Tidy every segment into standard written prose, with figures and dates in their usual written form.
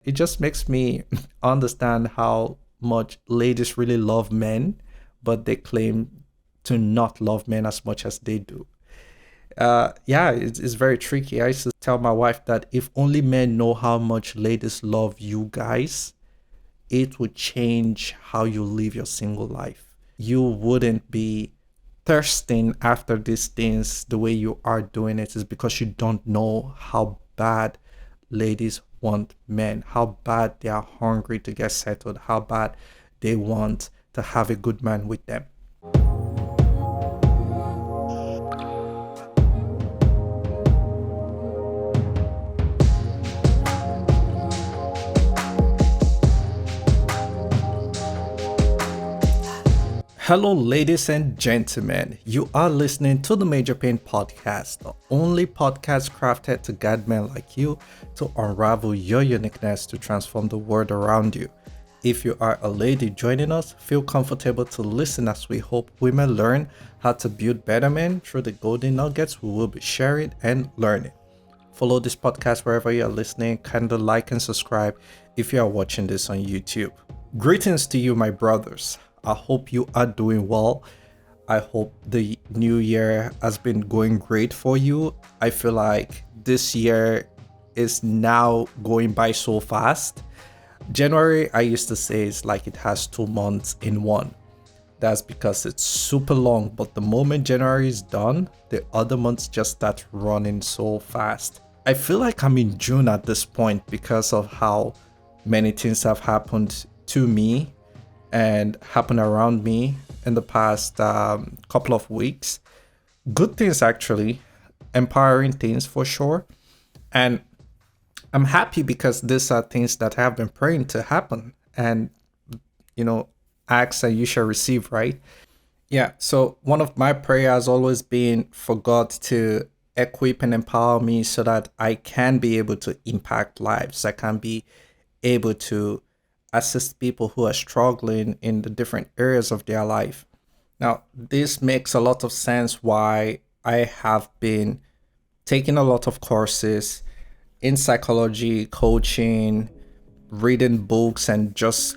It just makes me understand how much ladies really love men, but they claim to not love men as much as they do. Yeah, it's very tricky. I used to tell my wife that if only men know how much ladies love you guys, it would change how you live your single life. You wouldn't be thirsting after these things the way you are doing it is because you don't know how bad ladies want men, how bad they are hungry to get settled, how bad they want to have a good man with them. Hello, ladies and gentlemen. You are listening to the Major Pain Podcast, the only podcast crafted to guide men like you to unravel your uniqueness to transform the world around you. If you are a lady joining us, feel comfortable to listen as we hope women learn how to build better men through the golden nuggets we will be sharing and learning. Follow this podcast wherever you are listening. Kindly like and subscribe if you are watching this on YouTube. Greetings to you, my brothers. I hope you are doing well. I hope the new year has been going great for you. I feel like this year is now going by so fast. January, I used to say, it's like it has 2 months in one. That's because it's super long, but the moment January is done, the other months just start running so fast. I feel like I'm in June at this point because of how many things have happened to me and happened around me in the past couple of weeks. Good things, actually, empowering things for sure. And I'm happy because these are things that I have been praying to happen. And, ask and you shall receive, right? Yeah. So one of my prayers has always been for God to equip and empower me so that I can be able to impact lives. I can be able to assist people who are struggling in the different areas of their life. Now, this makes a lot of sense why I have been taking a lot of courses in psychology, coaching, reading books, and just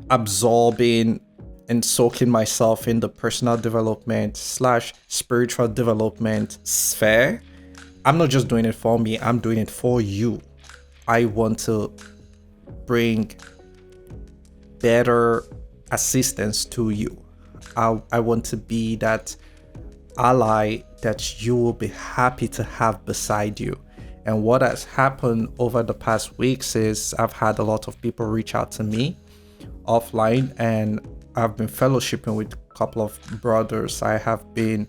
absorbing and soaking myself in the personal development slash spiritual development sphere. I'm not just doing it for me, I'm doing it for you. I want to bring better assistance to you. I want to be that ally that you will be happy to have beside you. And what has happened over the past weeks is I've had a lot of people reach out to me offline, and I've been fellowshipping with a couple of brothers. I have been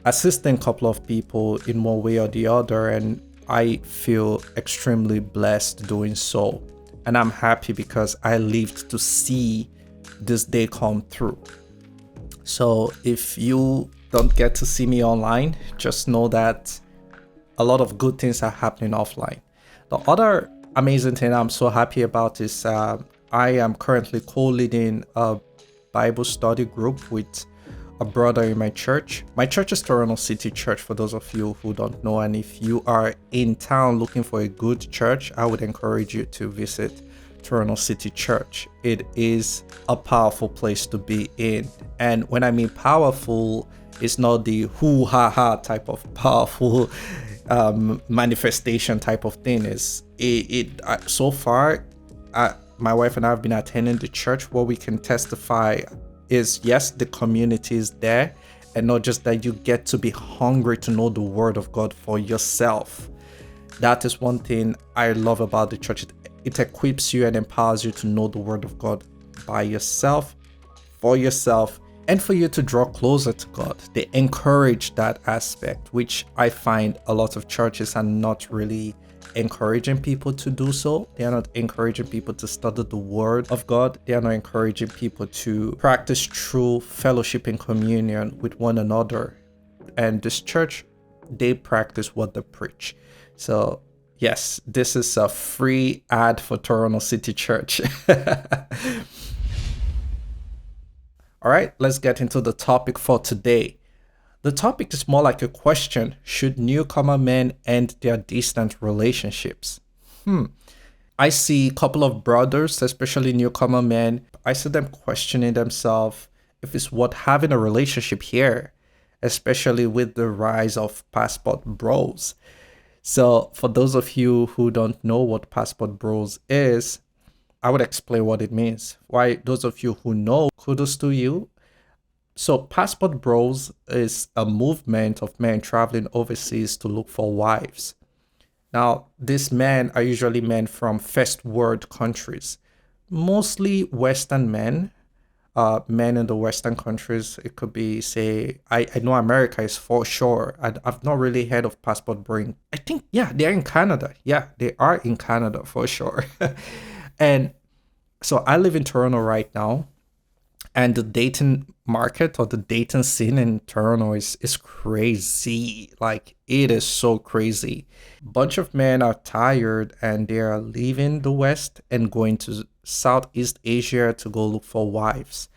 assisting a couple of people in one way or the other, and I feel extremely blessed doing so. And I'm happy because I lived to see this day come through. So if you don't get to see me online, just know that a lot of good things are happening offline. The other amazing thing I'm so happy about is I am currently co-leading a Bible study group with a brother in my church. My church is Toronto City Church, for those of you who don't know. And if you are in town looking for a good church, I would encourage you to visit Toronto City Church. It is a powerful place to be in. And when I mean powerful, it's not the hoo-ha-ha type of powerful manifestation type of thing. So far, my wife and I have been attending the church. What we can testify is, yes, the community is there, and not just that, you get to be hungry to know the word of God for yourself. That is one thing I love about the church. It equips you and empowers you to know the word of God by yourself, for yourself, and for you to draw closer to God. They encourage that aspect, which I find a lot of churches are not really encouraging people to do so. They are not encouraging people to study the word of God. They are not encouraging people to practice true fellowship and communion with one another. And this church, they practice what they preach. So yes, this is a free ad for Toronto City Church. All right, let's get into the topic for today. The topic is more like a question. Should newcomer men end their distant relationships? I see a couple of brothers, especially newcomer men. I see them questioning themselves if it's worth having a relationship here, especially with the rise of passport bros. So, for those of you who don't know what passport bros is, I would explain what it means. Why, those of you who know, kudos to you. So, passport bros is a movement of men traveling overseas to look for wives. Now, these men are usually men from first world countries, mostly Western men, men in the Western countries. It could be, say, I know America is for sure. I've not really heard of passport bring. I think, yeah, they're in Canada. Yeah, they are in Canada for sure. And so I live in Toronto right now, and the dating market or the dating scene in Toronto is crazy. Like it is so crazy. Bunch of men are tired and they are leaving the West and going to Southeast Asia to go look for wives.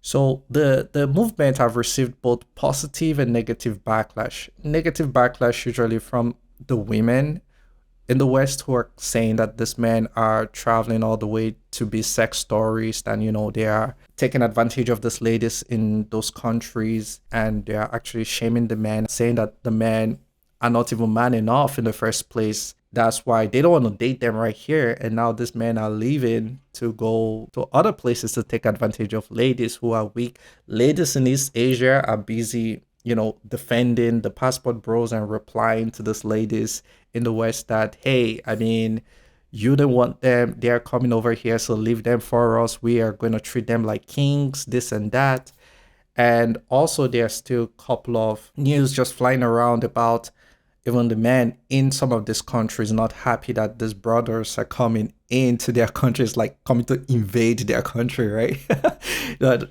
So the movement have received both positive and negative backlash. Negative backlash usually from the women in the West who are saying that these men are traveling all the way to be sex stories, and they are taking advantage of these ladies in those countries, and they are actually shaming the men, saying that the men are not even man enough in the first place. That's why they don't want to date them right here. And now these men are leaving to go to other places to take advantage of ladies who are weak. Ladies in East Asia are busy, defending the passport bros and replying to these ladies in the West that, hey, I mean, you don't want them. They're coming over here, so leave them for us. We are going to treat them like kings, this and that. And also, there's still a couple of news just flying around about even the men in some of these countries not happy that these brothers are coming into their countries, like coming to invade their country, right?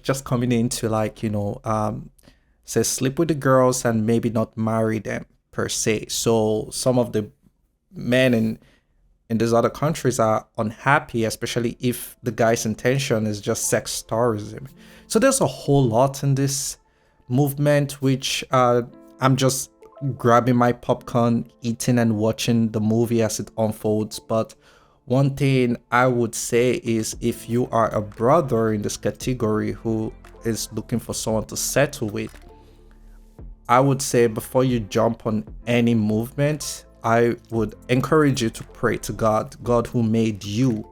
Just coming into say sleep with the girls and maybe not marry them per se. So some of the men in these other countries are unhappy, especially if the guy's intention is just sex tourism. So there's a whole lot in this movement, which I'm just grabbing my popcorn, eating and watching the movie as it unfolds. But one thing I would say is, if you are a brother in this category who is looking for someone to settle with, I would say before you jump on any movement, I would encourage you to pray to God, God who made you.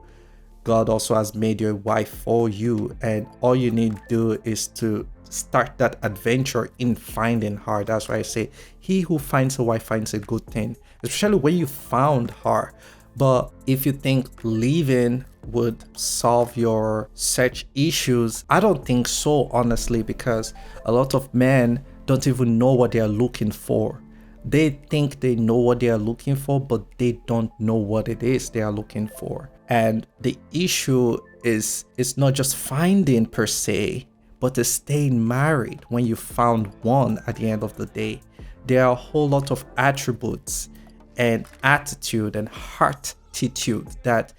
God also has made your wife for you, and all you need to do is to start that adventure in finding her. That's why I say, he who finds a wife finds a good thing, especially when you found her. But if you think leaving would solve your search issues, I don't think so, honestly, because a lot of men don't even know what they are looking for. They think they know what they are looking for, but they don't know what it is they are looking for. And the issue is, it's not just finding per se, but it's staying married when you found one at the end of the day. There are a whole lot of attributes and attitude and heartitude that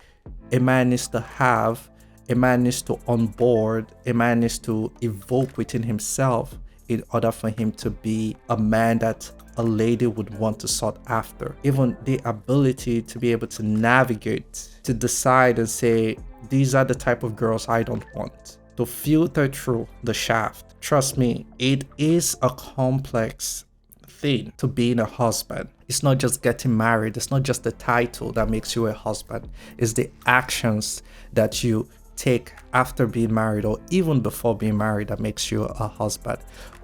a man needs to have, a man needs to onboard, a man needs to evoke within himself in order for him to be a man that a lady would want to sought after. Even the ability to be able to navigate, to decide and say, these are the type of girls I don't want. To filter through the shaft. Trust me, it is a complex thing to being a husband. It's not just getting married. It's not just the title that makes you a husband. It's the actions that you take after being married or even before being married that makes you a husband.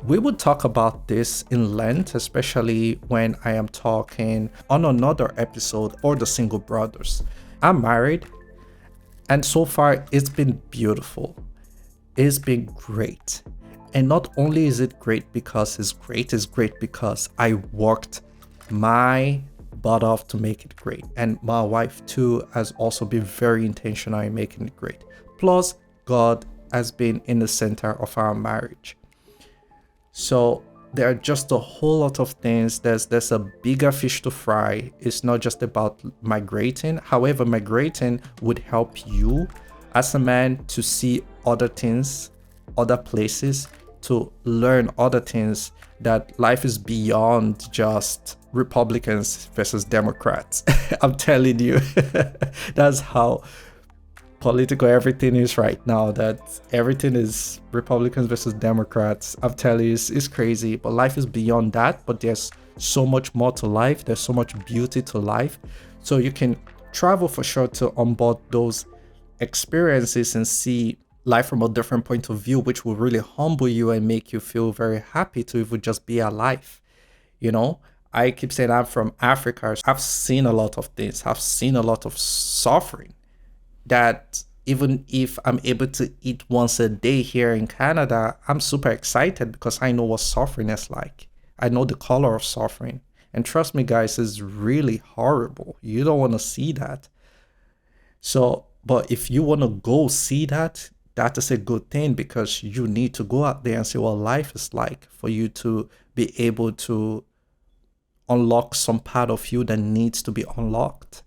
We would talk about this in length, especially when I am talking on another episode for the single brothers. I'm married, and so far it's been beautiful. It's been great. And not only is it great because it's great because I worked my butt off to make it great. And my wife too has also been very intentional in making it great. Plus, God has been in the center of our marriage. So there are just a whole lot of things. There's a bigger fish to fry. It's not just about migrating. However, migrating would help you as a man to see other things, other places. to learn other things, that life is beyond just Republicans versus Democrats. I'm telling you, that's how political everything is right now, that everything is Republicans versus Democrats. I'm telling you, it's crazy, but life is beyond that. But there's so much more to life, there's so much beauty to life. So you can travel for sure to onboard those experiences and see life from a different point of view, which will really humble you and make you feel very happy to even just be alive. You know, I keep saying I'm from Africa. I've seen a lot of things, I've seen a lot of suffering, that even if I'm able to eat once a day here in Canada, I'm super excited because I know what suffering is like. I know the color of suffering. And trust me, guys, it's really horrible. You don't want to see that. So, but if you want to go see that, that is a good thing, because you need to go out there and see what life is like for you to be able to unlock some part of you that needs to be unlocked.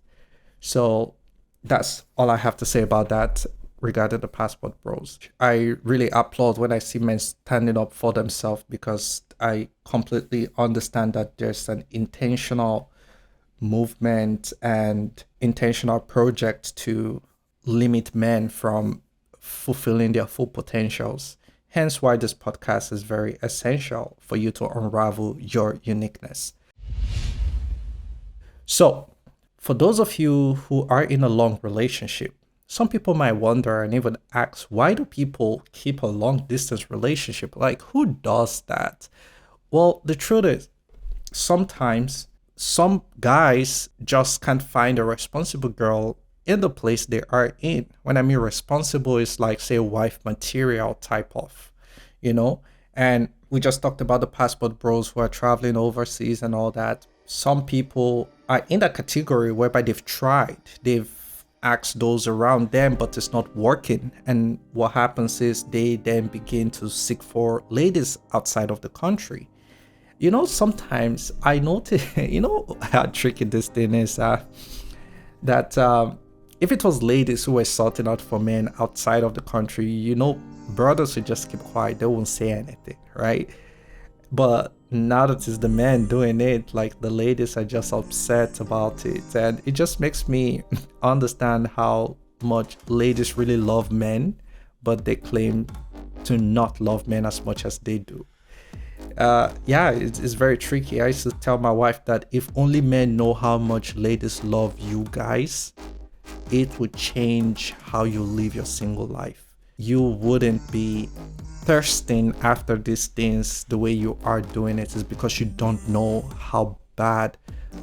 So that's all I have to say about that regarding the passport bros. I really applaud when I see men standing up for themselves, because I completely understand that there's an intentional movement and intentional project to limit men from fulfilling their full potentials. Hence why this podcast is very essential for you to unravel your uniqueness. So, for those of you who are in a long relationship, some people might wonder and even ask, why do people keep a long distance relationship? Like, who does that? Well, the truth is, sometimes some guys just can't find a responsible girl in the place they are in. When I mean responsible, is like, say, wife material type of, you know? And we just talked about the passport bros who are traveling overseas and all that. Some people are in that category whereby they've asked those around them, but it's not working. And what happens is they then begin to seek for ladies outside of the country. You know, sometimes I notice, you know, how tricky this thing is, that if it was ladies who were sorting out for men outside of the country, you know, brothers would just keep quiet. They won't say anything, right? But now that it's the men doing it, like, the ladies are just upset about it. And it just makes me understand how much ladies really love men, but they claim to not love men as much as they do. Yeah, it's very tricky. I used to tell my wife that if only men know how much ladies love you guys, it would change how you live your single life. You wouldn't be thirsting after these things the way you are doing it. Is because you don't know how bad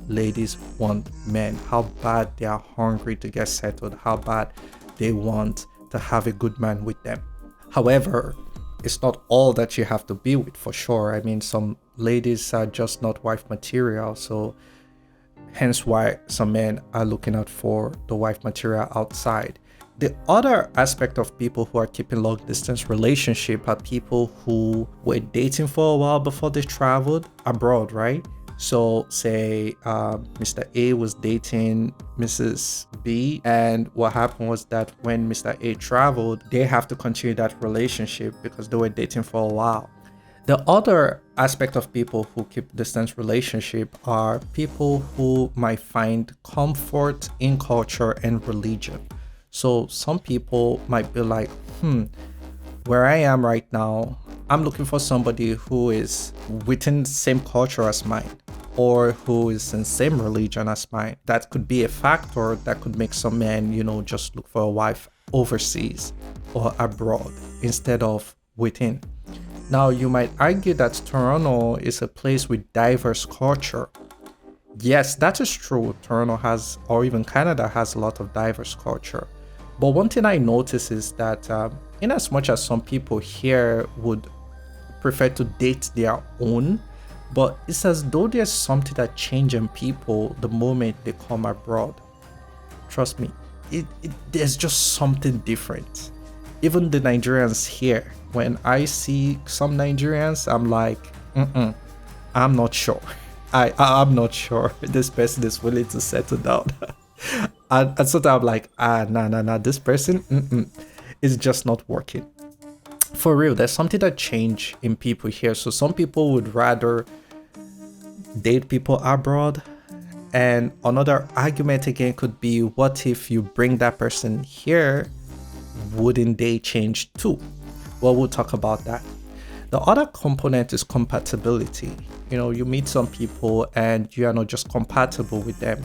ladies want men, how bad they are hungry to get settled, how bad they want to have a good man with them. However, it's not all that you have to be with, for sure. I mean, some ladies are just not wife material, so hence why some men are looking out for the wife material outside. The other aspect of people who are keeping long distance relationship are people who were dating for a while before they traveled abroad, right? So say Mr. A was dating Mrs. B, and what happened was that when Mr. A traveled, they have to continue that relationship because they were dating for a while. The other aspect of people who keep distance relationship are people who might find comfort in culture and religion. So some people might be like, where I am right now, I'm looking for somebody who is within the same culture as mine, or who is in the same religion as mine. That could be a factor that could make some men, just look for a wife overseas or abroad instead of within. Now, you might argue that Toronto is a place with diverse culture. Yes, that is true. Toronto has, or even Canada has, a lot of diverse culture. But one thing I notice is that in as much as some people here would prefer to date their own, but it's as though there's something that changes in people the moment they come abroad. Trust me, there's just something different. Even the Nigerians here, when I see some Nigerians, I'm like, I'm not sure. I'm not sure this person is willing to settle down. and sometimes I'm like, nah, this person is just not working. For real, there's something that changed in people here. So some people would rather date people abroad. And another argument again could be, what if you bring that person here? Wouldn't they change too? Well, we'll talk about that. The other component is compatibility. You meet some people and you are not just compatible with them.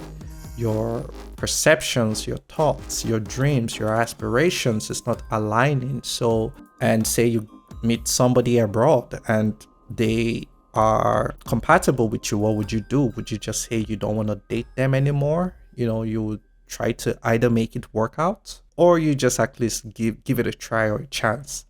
Your perceptions, your thoughts, your dreams, your aspirations is not aligning. So, and say you meet somebody abroad and they are compatible with you, what would you do? Would you just say you don't want to date them anymore? You would try to either make it work out, or you just at least give it a try or a chance.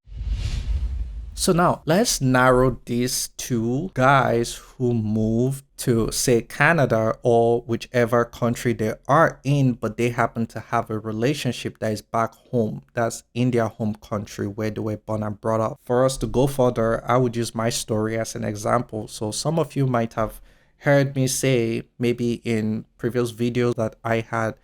So now let's narrow this to guys who move to, say, Canada or whichever country they are in, but they happen to have a relationship that is back home, that's in their home country where they were born and brought up. For us to go further, I would use my story as an example. So some of you might have heard me say, maybe in previous videos, that I had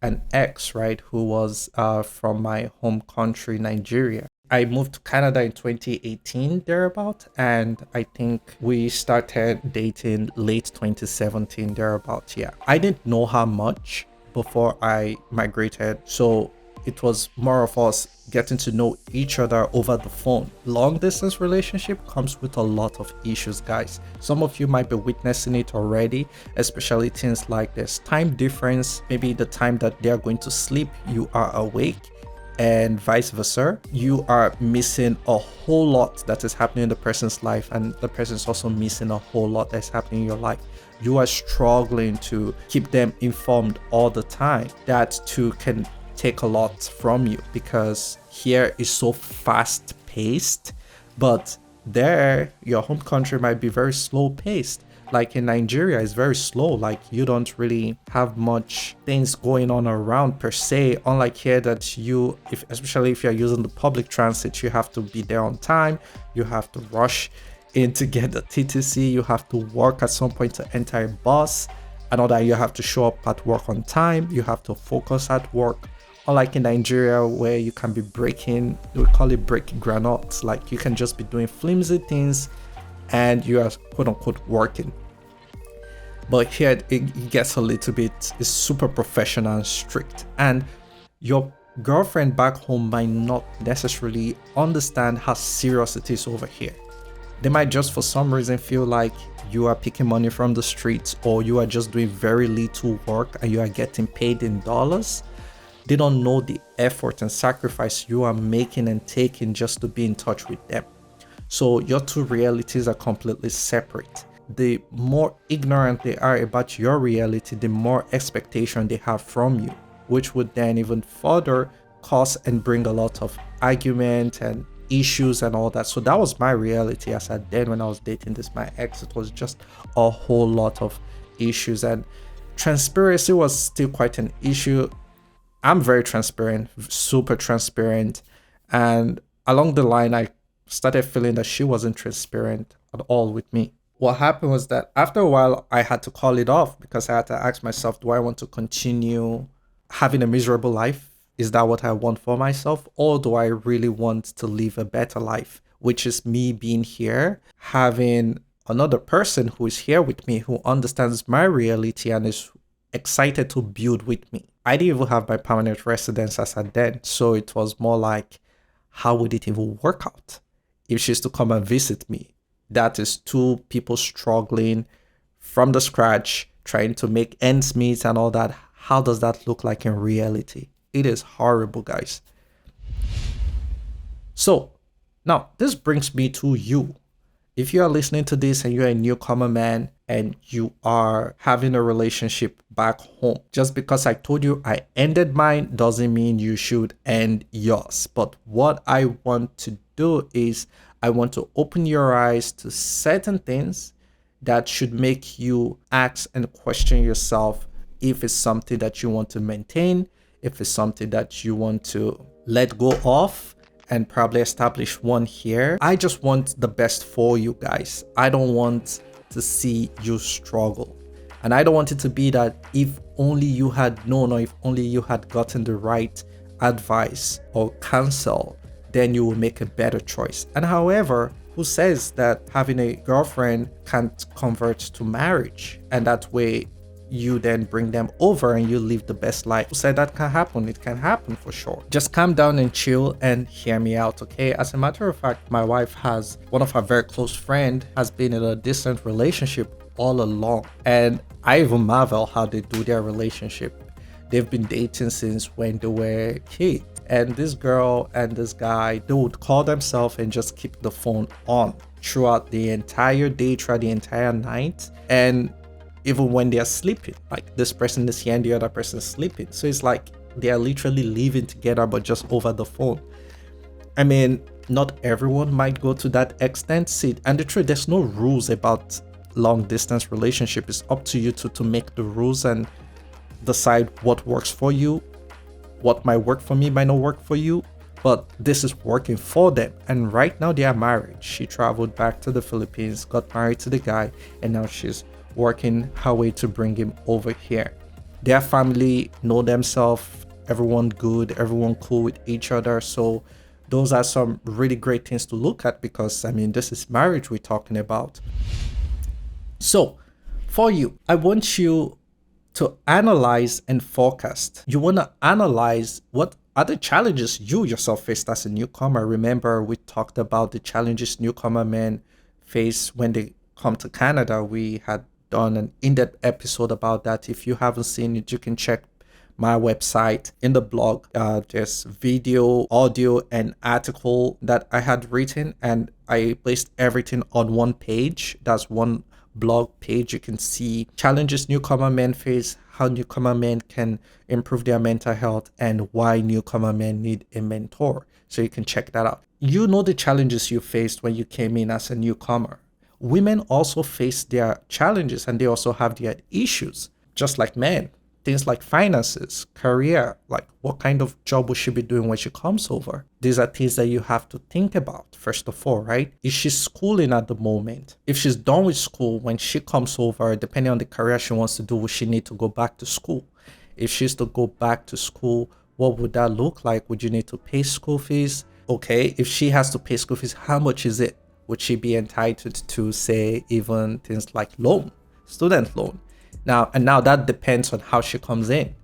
an ex, right, who was from my home country, Nigeria. I moved to Canada in 2018, thereabout, and I think we started dating late 2017, thereabout. Yeah, I didn't know her much before I migrated, so it was more of us getting to know each other over the phone. Long distance relationship comes with a lot of issues, guys. Some of you might be witnessing it already, especially things like this time difference. Maybe the time that they're going to sleep, you are awake, and vice versa. You are missing a whole lot that is happening in the person's life, and the person is also missing a whole lot that's happening in your life. You are struggling to keep them informed all the time. That too can take a lot from you, because here is so fast paced, but there your home country might be very slow paced. Like in Nigeria, it's very slow. Like you don't really have much things going on around per se. Unlike here, that especially if you're using the public transit, you have to be there on time. You have to rush in to get the TTC. You have to work at some point to enter a bus. And all that, you have to show up at work on time. You have to focus at work. Unlike in Nigeria, where you can be we call it breaking granules. Like you can just be doing flimsy things and you are quote unquote working. But here it gets a little bit, it's super professional and strict. And your girlfriend back home might not necessarily understand how serious it is over here. They might just for some reason feel like you are picking money from the streets, or you are just doing very little work and you are getting paid in dollars. They don't know the effort and sacrifice you are making and taking just to be in touch with them. So your two realities are completely separate. The more ignorant they are about your reality, the more expectation they have from you, which would then even further cause and bring a lot of argument and issues and all that. So that was my reality as at then when I was dating my ex. It was just a whole lot of issues, and transparency was still quite an issue. I'm very transparent, super transparent, and along the line I started feeling that she wasn't transparent at all with me. What happened was that after a while I had to call it off, because I had to ask myself, do I want to continue having a miserable life? Is that what I want for myself? Or do I really want to live a better life, which is me being here, having another person who is here with me, who understands my reality and is excited to build with me. I didn't even have my permanent residence as at then, so it was more like, how would it even work out if she's to come and visit me? That is two people struggling from the scratch, trying to make ends meet and all that. How does that look like in reality? It is horrible, guys. So now this brings me to you. If you are listening to this and you're a newcomer, man, and you are having a relationship back home, just because I told you I ended mine doesn't mean you should end yours. But what I want to do is I want to open your eyes to certain things that should make you ask and question yourself if it's something that you want to maintain, if it's something that you want to let go of, and probably establish one here. I just want the best for you guys. I don't want to see you struggle. And I don't want it to be that if only you had known, or if only you had gotten the right advice or counsel, then you will make a better choice. And however, who says that having a girlfriend can't convert to marriage, and that way you then bring them over and you live the best life? Who said that can happen? It can happen for sure. Just calm down and chill and hear me out, okay? As a matter of fact, my wife has one of her very close friend has been in a distant relationship all along, and I even marvel how they do their relationship. They've been dating since when they were kids, and this girl and this guy, they would call themselves and just keep the phone on throughout the entire day, throughout the entire night, and even when they're sleeping, like this person is here and the other person is sleeping. So it's like they are literally living together, but just over the phone. I mean, not everyone might go to that extent. See, and the truth, there's no rules about long distance relationship. It's up to you to make the rules and decide what works for you. What might work for me might not work for you, but this is working for them. And right now they are married. She traveled back to the Philippines, got married to the guy, and now she's working her way to bring him over here. Their family know themselves, everyone good, everyone cool with each other. So those are some really great things to look at, because I mean, this is marriage we're talking about. So for you, I want you to analyze and forecast. You want to analyze what are the challenges you yourself faced as a newcomer. Remember, we talked about the challenges newcomer men face when they come to Canada. We had done an in-depth episode about that. If you haven't seen it, you can check my website. In the blog, there's video, audio, and article that I had written, and I placed everything on one page. That's one blog page. You can see challenges newcomer men face, how newcomer men can improve their mental health, and why newcomer men need a mentor. So you can check that out. You know the challenges you faced when you came in as a newcomer. Women also face their challenges, and they also have their issues, just like men. Things like finances, career, like what kind of job will she be doing when she comes over? These are things that you have to think about, first of all, right? Is she schooling at the moment? If she's done with school, when she comes over, depending on the career she wants to do, will she need to go back to school? If she's to go back to school, what would that look like? Would you need to pay school fees? Okay, if she has to pay school fees, how much is it? Would she be entitled to, say, even things like loan, student loan? Now that depends on how she comes in.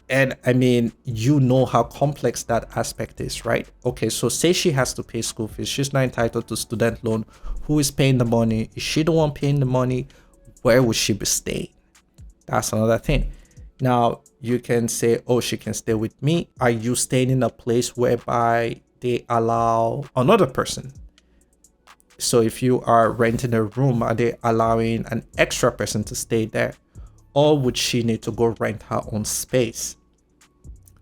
And I mean, you know how complex that aspect is, right? Okay, so say she has to pay school fees. She's not entitled to student loan. Who is paying the money? Is she the one paying the money? Where would she be staying? That's another thing. Now, you can say, oh, she can stay with me. Are you staying in a place whereby they allow another person? So if you are renting a room, are they allowing an extra person to stay there? Or would she need to go rent her own space?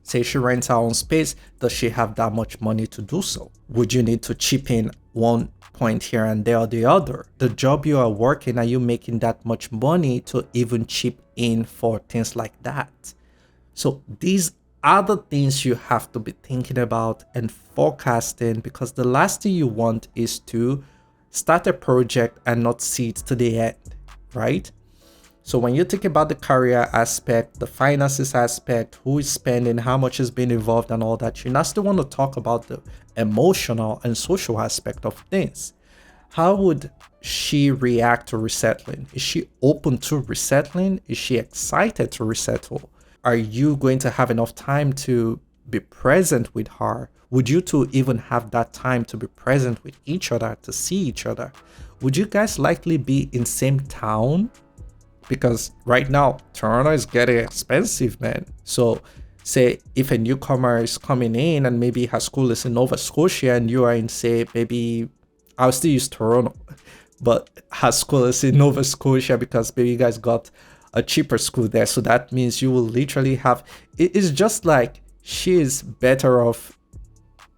Say she rents her own space, does she have that much money to do so? Would you need to chip in one point here and there or the other? The job you are working, are you making that much money to even chip in for things like that? So these are the things you have to be thinking about and forecasting, because the last thing you want is to start a project and not see it to the end, right? So when you think about the career aspect, the finances aspect, who is spending, how much is being involved and all that, you now still want to talk about the emotional and social aspect of things. How would she react to resettling? Is she open to resettling? Is she excited to resettle? Are you going to have enough time to be present with her? Would you two even have that time to be present with each other, to see each other? Would you guys likely be in same town? Because right now, Toronto is getting expensive, man. So say if a newcomer is coming in and maybe her school is in Nova Scotia and you are in, say, maybe, I'll still use Toronto, but her school is in Nova Scotia because maybe you guys got a cheaper school there. So that means you will literally have, it's just like she is better off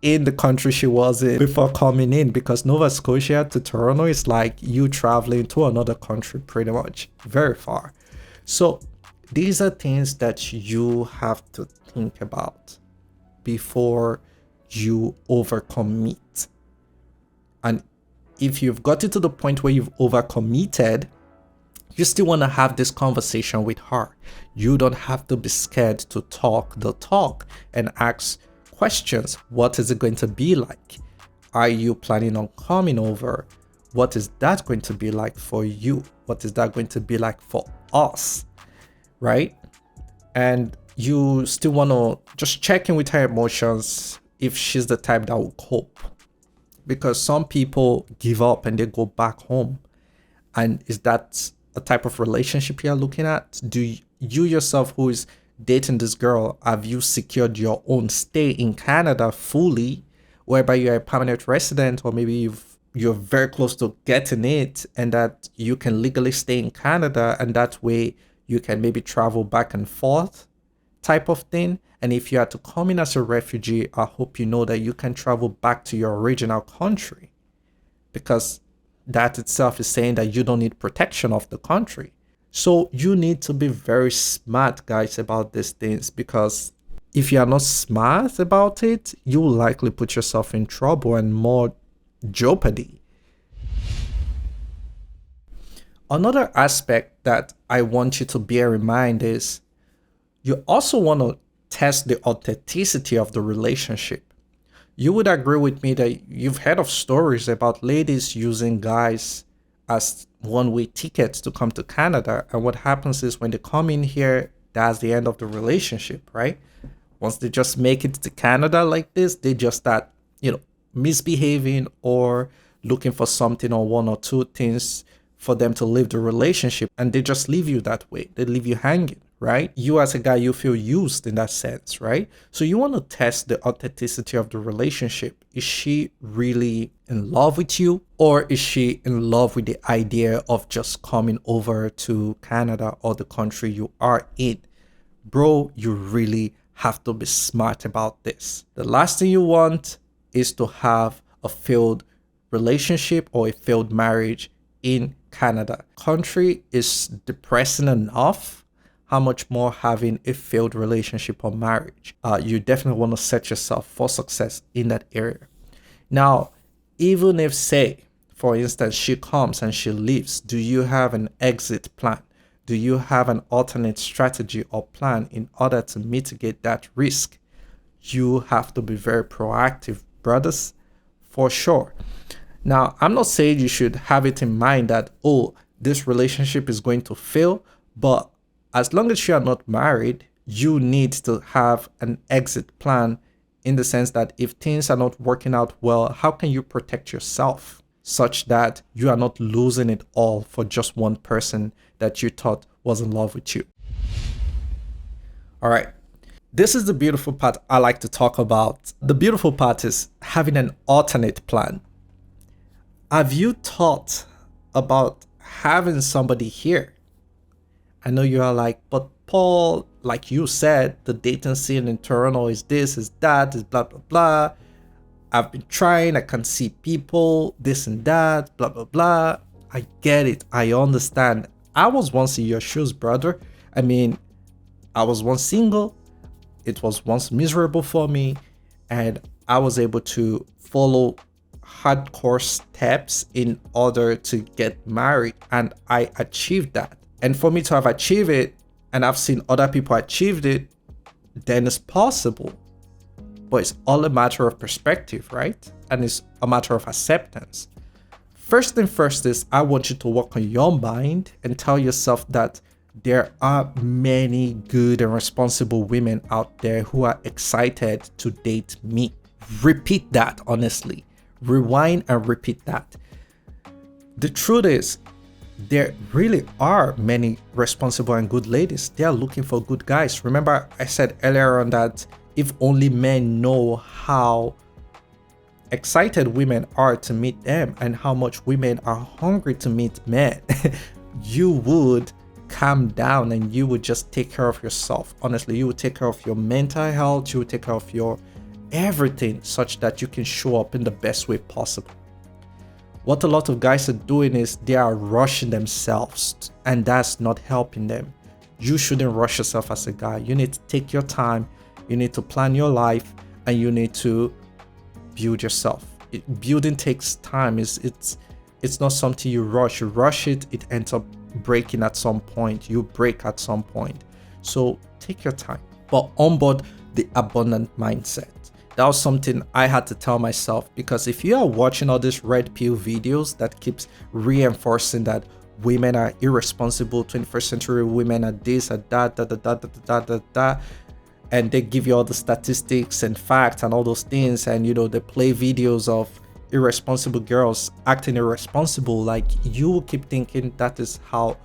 in the country she was in before coming in, because Nova Scotia to Toronto is like you traveling to another country, pretty much, very far. So these are things that you have to think about before you overcommit. And if you've gotten to the point where you've overcommitted, you still want to have this conversation with her. You don't have to be scared to talk the talk and ask questions. What is it going to be like? Are you planning on coming over? What is that going to be like for you? What is that going to be like for us? Right? And you still want to just check in with her emotions if she's the type that will cope. Because some people give up and they go back home. And is that a type of relationship you're looking at? Do you yourself, who is dating this girl, have you secured your own stay in Canada fully, whereby you're a permanent resident, or maybe you're very close to getting it, and that you can legally stay in Canada, and that way you can maybe travel back and forth type of thing? And if you are to come in as a refugee, I hope you know that you can travel back to your original country, because that itself is saying that you don't need protection of the country. So you need to be very smart, guys, about these things, because if you are not smart about it, you will likely put yourself in trouble and more jeopardy. Another aspect that I want you to bear in mind is you also want to test the authenticity of the relationship. You would agree with me that you've heard of stories about ladies using guys as one-way tickets to come to Canada. And what happens is when they come in here, that's the end of the relationship, right? Once they just make it to Canada like this, they just start, misbehaving or looking for something or one or two things for them to leave the relationship. And they just leave you that way. They leave you hanging, right? You as a guy, you feel used in that sense, right? So you want to test the authenticity of the relationship. Is she really in love with you, or is she in love with the idea of just coming over to Canada or the country you are in? Bro, you really have to be smart about this. The last thing you want is to have a failed relationship or a failed marriage in Canada. Country is depressing enough. How much more having a failed relationship or marriage? You definitely want to set yourself for success in that area. Now, even if, say, for instance, she comes and she leaves, do you have an exit plan? Do you have an alternate strategy or plan in order to mitigate that risk? You have to be very proactive, brothers, for sure. Now, I'm not saying you should have it in mind that, this relationship is going to fail, but as long as you are not married, you need to have an exit plan, in the sense that if things are not working out well, how can you protect yourself such that you are not losing it all for just one person that you thought was in love with you? All right. This is the beautiful part I like to talk about. The beautiful part is having an alternate plan. Have you thought about having somebody here? I know you are like, but Paul, like you said, the dating scene in Toronto is this, is that, is blah, blah, blah. I've been trying, I can see people, this and that, blah, blah, blah. I get it. I understand. I was once in your shoes, brother. I mean, I was once single. It was once miserable for me. And I was able to follow hardcore steps in order to get married. And I achieved that. And for me to have achieved it, and I've seen other people achieved it, then it's possible. But it's all a matter of perspective, right? And it's a matter of acceptance. First thing first is I want you to work on your mind and tell yourself that there are many good and responsible women out there who are excited to date me. Repeat that, honestly. Rewind and repeat that. The truth is, there really are many responsible and good ladies. They are looking for good guys. Remember, I said earlier on that if only men know how excited women are to meet them and how much women are hungry to meet men, you would calm down and you would just take care of yourself. Honestly, you would take care of your mental health, you would take care of your everything, such that you can show up in the best way possible. What a lot of guys are doing is they are rushing themselves, and that's not helping them. You shouldn't rush yourself as a guy. You need to take your time, you need to plan your life, and you need to build yourself. Building takes time. It's not something you rush. You rush it, it ends up breaking at some point. You break at some point. So take your time, but onboard the abundant mindset. That was something I had to tell myself, because if you are watching all these red pill videos that keeps reinforcing that women are irresponsible, 21st century women are this, are that, da, da, da, da, da, da, da, and they give you all the statistics and facts and all those things, and they play videos of irresponsible girls acting irresponsible, like you will keep thinking that is how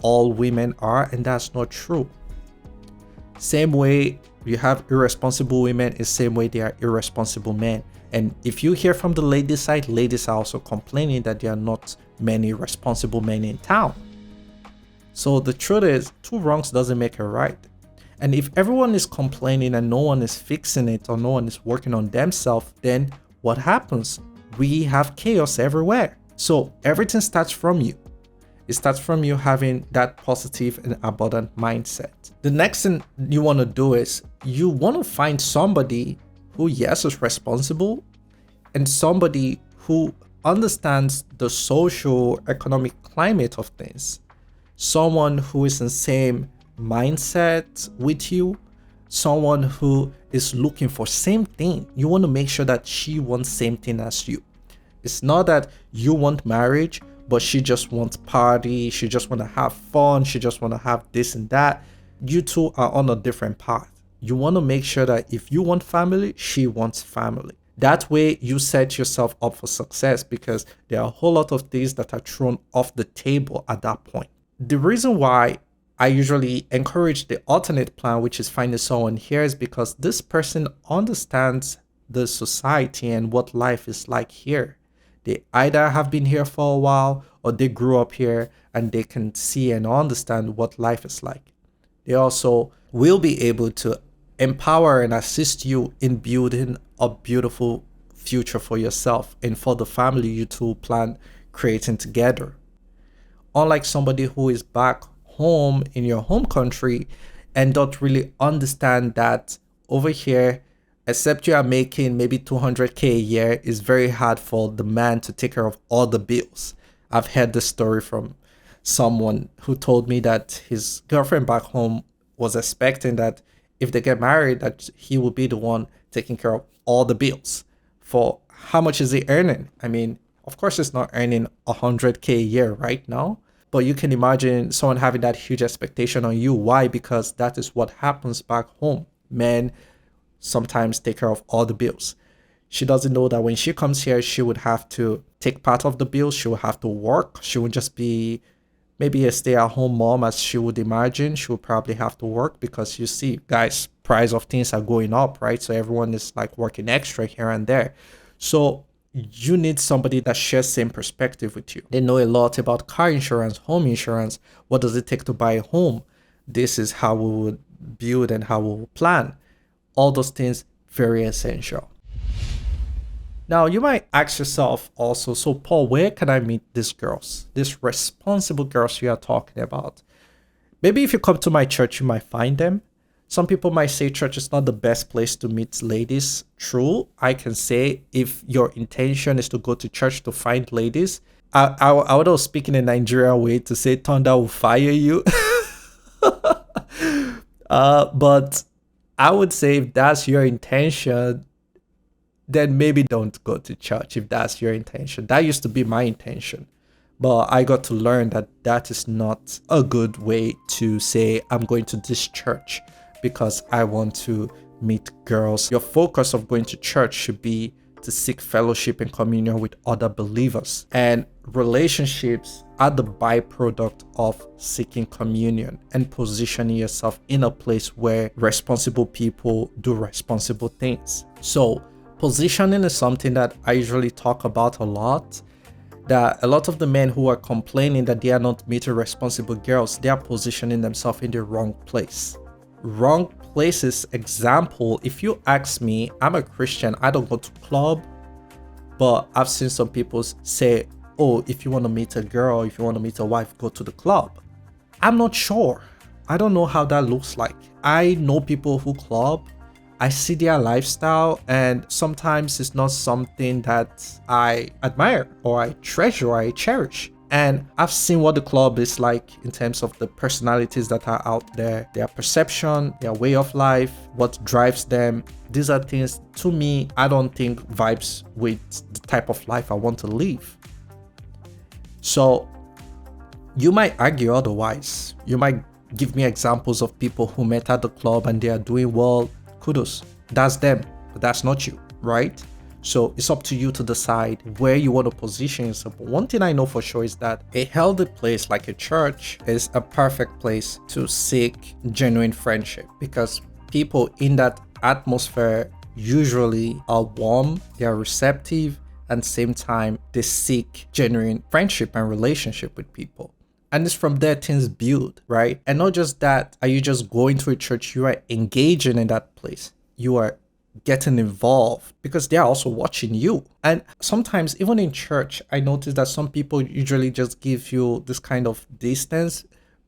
all women are, and that's not true. Same way you have irresponsible women is same way they are irresponsible men. And if you hear from the ladies side, ladies are also complaining that there are not many responsible men in town. So the truth is, two wrongs doesn't make a right. And if everyone is complaining and no one is fixing it, or no one is working on themselves, then what happens? We have chaos everywhere. So everything starts from you. It starts from you having that positive and abundant mindset. The next thing you want to do is you want to find somebody who, yes, is responsible, and somebody who understands the social economic climate of things. Someone who is in the same mindset with you, someone who is looking for same thing. You want to make sure that she wants same thing as you. It's not that you want marriage, but she just wants party, she just want to have fun, she just want to have this and that. You two are on a different path. You want to make sure that if you want family, she wants family. That way you set yourself up for success, because there are a whole lot of things that are thrown off the table at that point. The reason why I usually encourage the alternate plan, which is finding someone here, is because this person understands the society and what life is like here. They either have been here for a while, or they grew up here and they can see and understand what life is like. They also will be able to empower and assist you in building a beautiful future for yourself and for the family you two plan creating together. Unlike somebody who is back home in your home country and don't really understand that over here, except you are making maybe 200K a year, it's very hard for the man to take care of all the bills. I've heard this story from someone who told me that his girlfriend back home was expecting that if they get married, that he will be the one taking care of all the bills. For how much is he earning? I mean, of course, he's not earning 100K a year right now, but you can imagine someone having that huge expectation on you. Why? Because that is what happens back home. Men sometimes take care of all the bills. She doesn't know that when she comes here, she would have to take part of the bills. She would have to work. She would just be maybe a stay-at-home mom, as she would imagine. She would probably have to work, because you see, guys, price of things are going up, right? So everyone is like working extra here and there. So you need somebody that shares same perspective with you. They know a lot about car insurance, home insurance. What does it take to buy a home? This is how we would build and how we will plan. All those things, very essential. Now, you might ask yourself also, so Paul, where can I meet these girls, these responsible girls you are talking about? Maybe if you come to my church, you might find them. Some people might say church is not the best place to meet ladies. True, I can say if your intention is to go to church to find ladies, I was speaking in Nigeria way to say thunder will fire you. But I would say if that's your intention, then maybe don't go to church if that's your intention. That used to be my intention. But I got to learn that that is not a good way to say I'm going to this church because I want to meet girls. Your focus of going to church should be to seek fellowship and communion with other believers. And relationships are the byproduct of seeking communion and positioning yourself in a place where responsible people do responsible things. So positioning is something that I usually talk about a lot. That a lot of the men who are complaining that they are not meeting responsible girls, they are positioning themselves in the wrong place. Wrong places, example, if you ask me, I'm a Christian, I don't go to club, but I've seen some people say, oh, if you want to meet a girl, if you want to meet a wife, go to the club. I'm not sure. I don't know how that looks like. I know people who club. I see their lifestyle, and sometimes it's not something that I admire or I treasure or I cherish. And I've seen what the club is like in terms of the personalities that are out there, their perception, their way of life, what drives them. These are things, to me, I don't think vibes with the type of life I want to live. So you might argue otherwise. You might give me examples of people who met at the club and they are doing well. Kudos. That's them, but that's not you, right? So it's up to you to decide where you want to position yourself. But one thing I know for sure is that a healthy place like a church is a perfect place to seek genuine friendship, because people in that atmosphere usually are warm, they are receptive, and same time they seek genuine friendship and relationship with people. And it's from there things build, right? And not just that, are you just going to a church, you are engaging in that place. You are getting involved because they are also watching you. And sometimes even in church, I notice that some people usually just give you this kind of distance,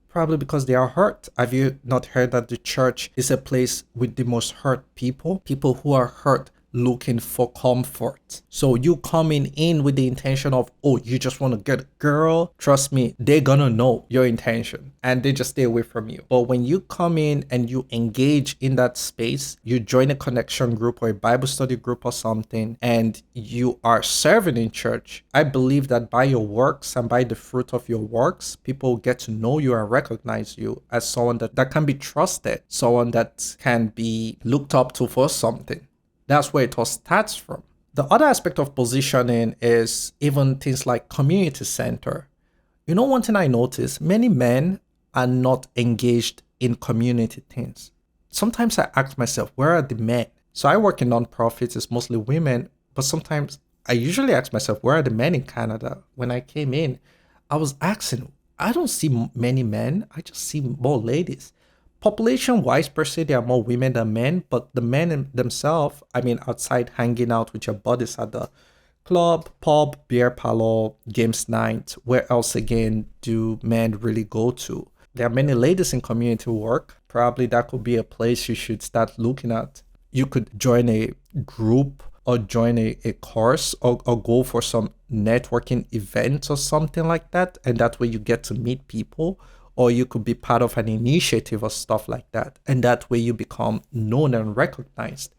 probably because they are hurt. Have you not heard that the church is a place with the most hurt people who are hurt, looking for comfort? So you coming in with the intention of, oh, you just want to get a girl, trust me, they're gonna know your intention and they just stay away from you. But when you come in and you engage in that space, you join a connection group or a Bible study group or something, and you are serving in church, I believe that by your works and by the fruit of your works, people get to know you and recognize you as someone that can be trusted, someone that can be looked up to for something. That's where it all starts from. The other aspect of positioning is even things like community center. You know, one thing I notice, many men are not engaged in community things. Sometimes I ask myself, where are the men? So I work in nonprofits, it's mostly women, but sometimes I usually ask myself, where are the men in Canada? When I came in, I was asking, I don't see many men, I just see more ladies. Population-wise, per se, there are more women than men, but the men themselves, I mean, outside hanging out with your buddies at the club, pub, beer parlor, games night, where else again do men really go to? There are many ladies in community work. Probably that could be a place you should start looking at. You could join a group or join a course or go for some networking event or something like that, and that way you get to meet people. Or you could be part of an initiative or stuff like that. And that way you become known and recognized.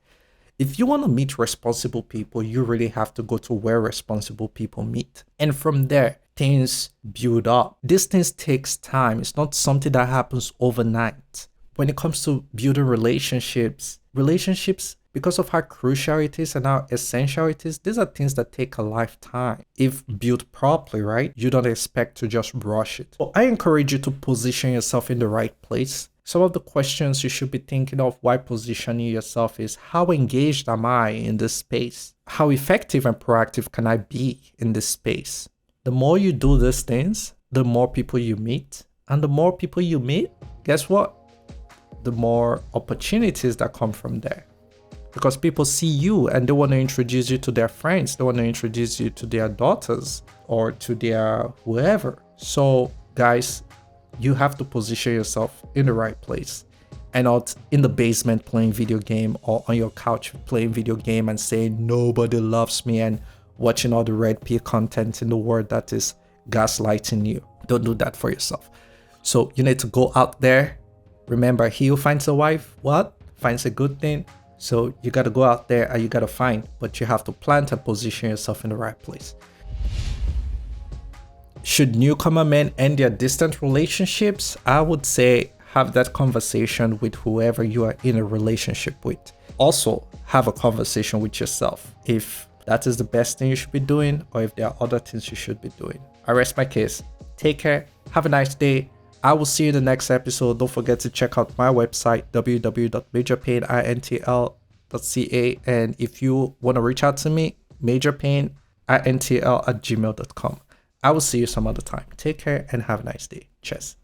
If you want to meet responsible people, you really have to go to where responsible people meet. And from there, things build up. These things takes time. It's not something that happens overnight. When it comes to building relationships, because of how crucial it is and how essential it is, these are things that take a lifetime. If built properly, right? You don't expect to just rush it. So I encourage you to position yourself in the right place. Some of the questions you should be thinking of while positioning yourself is, how engaged am I in this space? How effective and proactive can I be in this space? The more you do these things, the more people you meet. And the more people you meet, guess what? The more opportunities that come from there. Because people see you and they want to introduce you to their friends. They want to introduce you to their daughters or to their whoever. So guys, you have to position yourself in the right place and not in the basement playing video game or on your couch playing video game and saying nobody loves me and watching all the red pill content in the world that is gaslighting you. Don't do that for yourself. So you need to go out there. Remember, he who finds a wife, what? Finds a good thing. So you got to go out there and you got to find, but you have to plant and position yourself in the right place. Should newcomer men end their distant relationships? I would say have that conversation with whoever you are in a relationship with. Also, have a conversation with yourself if that is the best thing you should be doing or if there are other things you should be doing. I rest my case. Take care. Have a nice day. I will see you in the next episode. Don't forget to check out my website, www.majorpainintl.ca. And if you want to reach out to me, majorpainintl@gmail.com. I will see you some other time. Take care and have a nice day. Cheers.